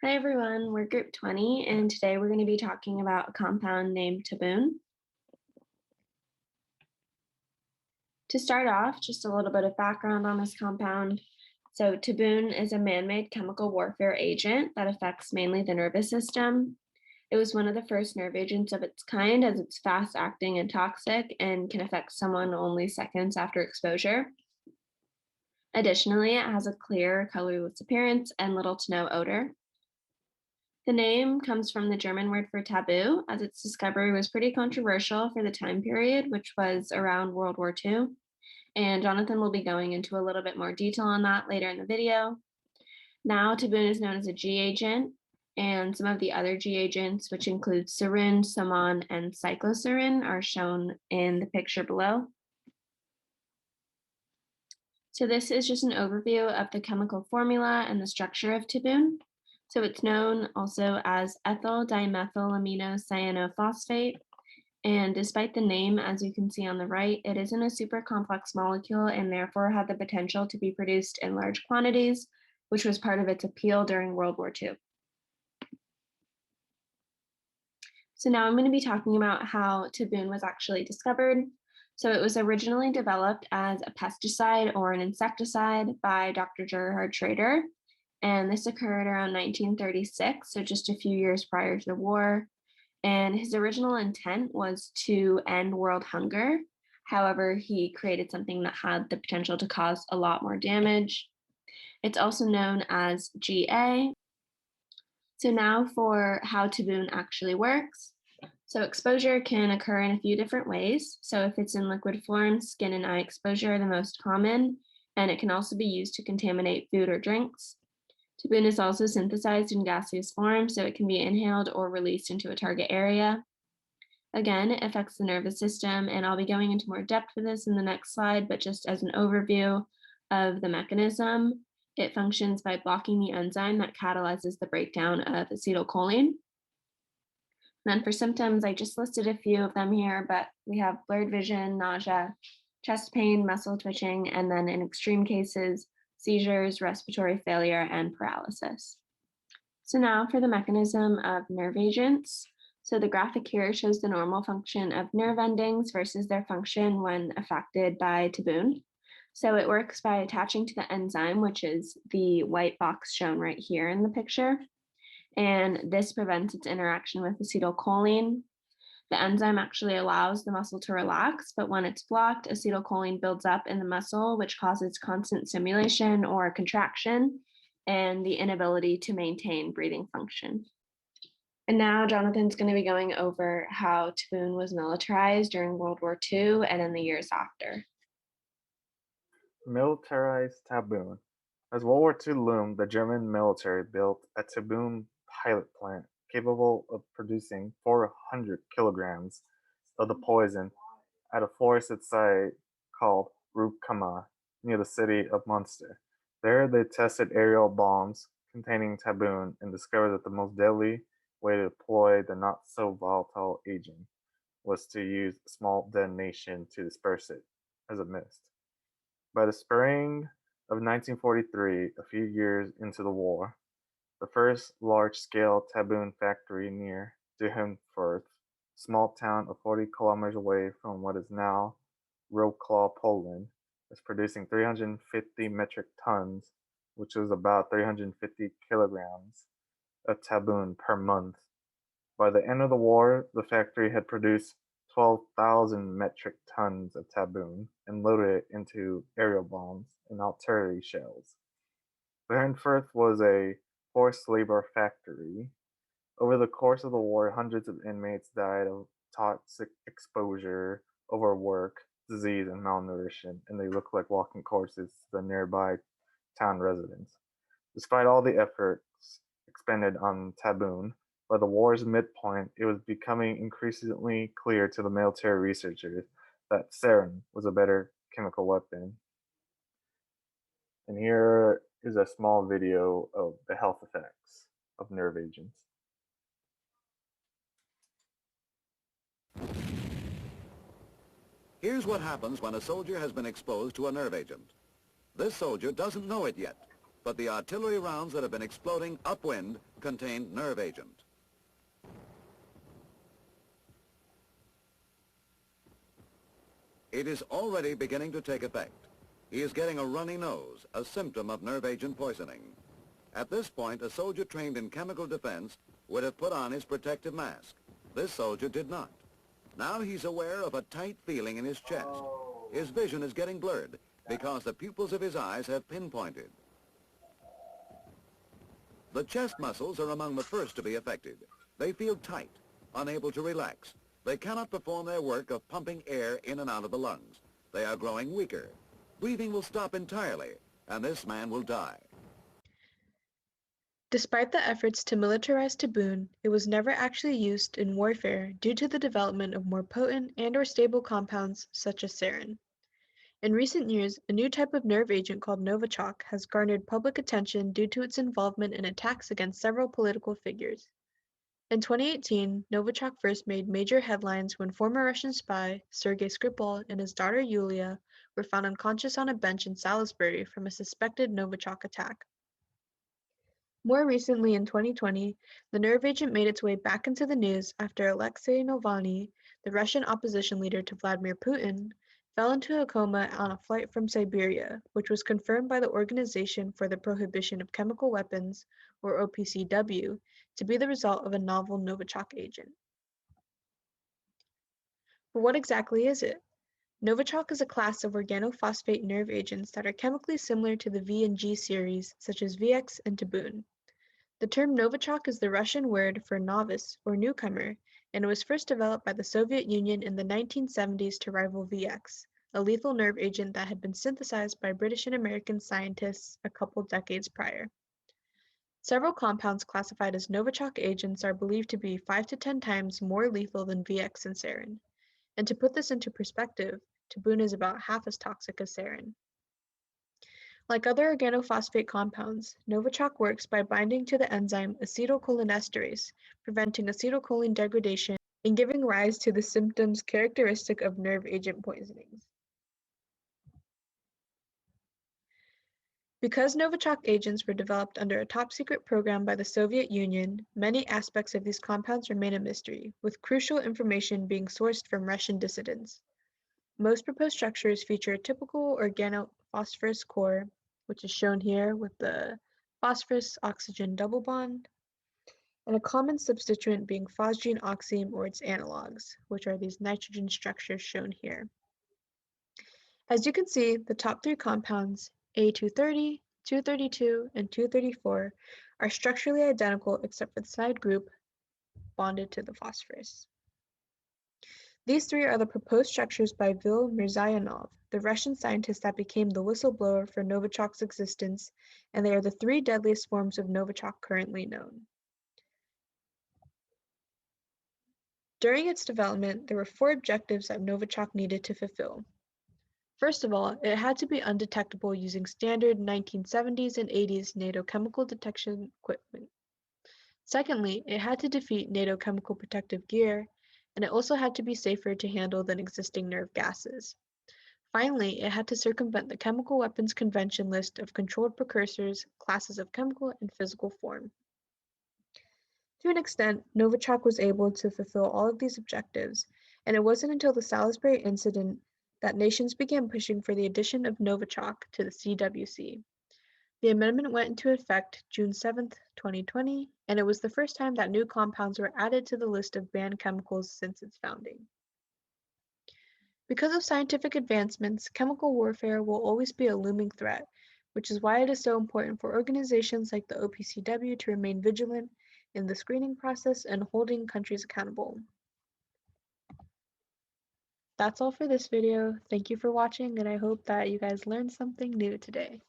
Hi everyone, we're group 20 and today we're going to be talking about a compound named Tabun. To start off, just a little bit of background on this compound. So Tabun is a man-made chemical warfare agent that affects mainly the nervous system. It was one of the first nerve agents of its kind as it's fast-acting and toxic and can affect someone only seconds after exposure. Additionally, it has a clear, colorless appearance and little to no odor. The name comes from the German word for taboo, as its discovery was pretty controversial for the time period, which was around World War II. And Jonathan will be going into a little bit more detail on that later in the video. Now, Tabun is known as a G agent, and some of the other G agents, which include sarin, samon, and cyclosarin, are shown in the picture below. So this is just an overview of the chemical formula and the structure of Tabun. So it's known also as ethyl dimethylaminocyanophosphate. And despite the name, as you can see on the right, it isn't a super complex molecule and therefore had the potential to be produced in large quantities, which was part of its appeal during World War II. So now I'm going to be talking about how Tabun was actually discovered. So it was originally developed as a pesticide or an insecticide by Dr. Gerhard Schrader. And this occurred around 1936, so just a few years prior to the war. And his original intent was to end world hunger. However, he created something that had the potential to cause a lot more damage. It's also known as GA. So now for how Tabun actually works. So exposure can occur in a few different ways. So if it's in liquid form, skin and eye exposure are the most common, and it can also be used to contaminate food or drinks. Tabun is also synthesized in gaseous form, so it can be inhaled or released into a target area. Again, it affects the nervous system, and I'll be going into more depth with this in the next slide, but just as an overview of the mechanism, it functions by blocking the enzyme that catalyzes the breakdown of acetylcholine. And then for symptoms, I just listed a few of them here, but we have blurred vision, nausea, chest pain, muscle twitching, and then in extreme cases, seizures, respiratory failure, and paralysis. So now for the mechanism of nerve agents. So the graphic here shows the normal function of nerve endings versus their function when affected by Tabun. So it works by attaching to the enzyme, which is the white box shown right here in the picture. And this prevents its interaction with acetylcholine. The enzyme actually allows the muscle to relax, but when it's blocked, acetylcholine builds up in the muscle, which causes constant stimulation or contraction and the inability to maintain breathing function. And now Jonathan's going to be going over how Tabun was militarized during World War II and in the years after. Militarized Tabun. As World War II loomed, the German military built a Tabun pilot plant capable of producing 400 kilograms of the poison at a forested site called Rupkama near the city of Munster. There they tested aerial bombs containing Tabun and discovered that the most deadly way to deploy the not so volatile agent was to use a small detonation to disperse it as a mist. By the spring of 1943, a few years into the war, the first large-scale Tabun factory near Duhenfurth, a small town of 40 kilometers away from what is now Wrocław, Poland, is producing 350 metric tons, which is about 350 kilograms of Tabun per month. By the end of the war, the factory had produced 12,000 metric tons of Tabun and loaded it into aerial bombs and artillery shells. Duhenfurth was a forced labor factory. Over the course of the war, hundreds of inmates died of toxic exposure, overwork, disease, and malnutrition, and they looked like walking corpses to the nearby town residents. Despite all the efforts expended on Tabun, by the war's midpoint, it was becoming increasingly clear to the military researchers that sarin was a better chemical weapon. And here is a small video of the health effects of nerve agents. Here's what happens when a soldier has been exposed to a nerve agent. This soldier doesn't know it yet. but the artillery rounds that have been exploding upwind contained nerve agent. It is already beginning to take effect. He is getting a runny nose, a symptom of nerve agent poisoning. At this point, a soldier trained in chemical defense would have put on his protective mask. This soldier did not. Now he's aware of a tight feeling in his chest. His vision is getting blurred because the pupils of his eyes have pinpointed. The chest muscles are among the first to be affected. They feel tight, unable to relax. They cannot perform their work of pumping air in and out of the lungs. They are growing weaker. Breathing will stop entirely, and this man will die. Despite the efforts to militarize Tabun, it was never actually used in warfare due to the development of more potent and/or stable compounds such as sarin. In recent years, a new type of nerve agent called Novichok has garnered public attention due to its involvement in attacks against several political figures. In 2018, Novichok first made major headlines when former Russian spy Sergei Skripal and his daughter Yulia were found unconscious on a bench in Salisbury from a suspected Novichok attack. More recently, in 2020, the nerve agent made its way back into the news after Alexei Navalny, the Russian opposition leader to Vladimir Putin, fell into a coma on a flight from Siberia, which was confirmed by the Organization for the Prohibition of Chemical Weapons, or OPCW, to be the result of a novel Novichok agent. But what exactly is it? Novichok is a class of organophosphate nerve agents that are chemically similar to the V and G series, such as VX and Tabun. The term Novichok is the Russian word for novice or newcomer, and it was first developed by the Soviet Union in the 1970s to rival VX, a lethal nerve agent that had been synthesized by British and American scientists a couple decades prior. Several compounds classified as Novichok agents are believed to be 5 to 10 times more lethal than VX and sarin. And to put this into perspective, Tabun is about half as toxic as sarin. Like other organophosphate compounds, Novichok works by binding to the enzyme acetylcholinesterase, preventing acetylcholine degradation and giving rise to the symptoms characteristic of nerve agent poisonings. Because Novichok agents were developed under a top-secret program by the Soviet Union, many aspects of these compounds remain a mystery, with crucial information being sourced from Russian dissidents. Most proposed structures feature a typical organophosphorus core, which is shown here with the phosphorus-oxygen double bond, and a common substituent being phosgene oxime or its analogs, which are these nitrogen structures shown here. As you can see, the top three compounds, A230, 232, and 234, are structurally identical except for the side group bonded to the phosphorus. These three are the proposed structures by Vil Mirzayanov, the Russian scientist that became the whistleblower for Novichok's existence, and they are the three deadliest forms of Novichok currently known. During its development, there were 4 objectives that Novichok needed to fulfill. First of all, it had to be undetectable using standard 1970s and 80s NATO chemical detection equipment. Secondly, it had to defeat NATO chemical protective gear, and it also had to be safer to handle than existing nerve gases. Finally, it had to circumvent the chemical weapons convention list of controlled precursors, classes of chemical and physical form. To an extent, Novichok was able to fulfill all of these objectives, and it wasn't until the Salisbury incident that nations began pushing for the addition of Novichok to the CWC. The amendment went into effect June 7, 2020, and it was the first time that new compounds were added to the list of banned chemicals since its founding. Because of scientific advancements, chemical warfare will always be a looming threat, which is why it is so important for organizations like the OPCW to remain vigilant in the screening process and holding countries accountable. That's all for this video. Thank you for watching, and I hope that you guys learned something new today.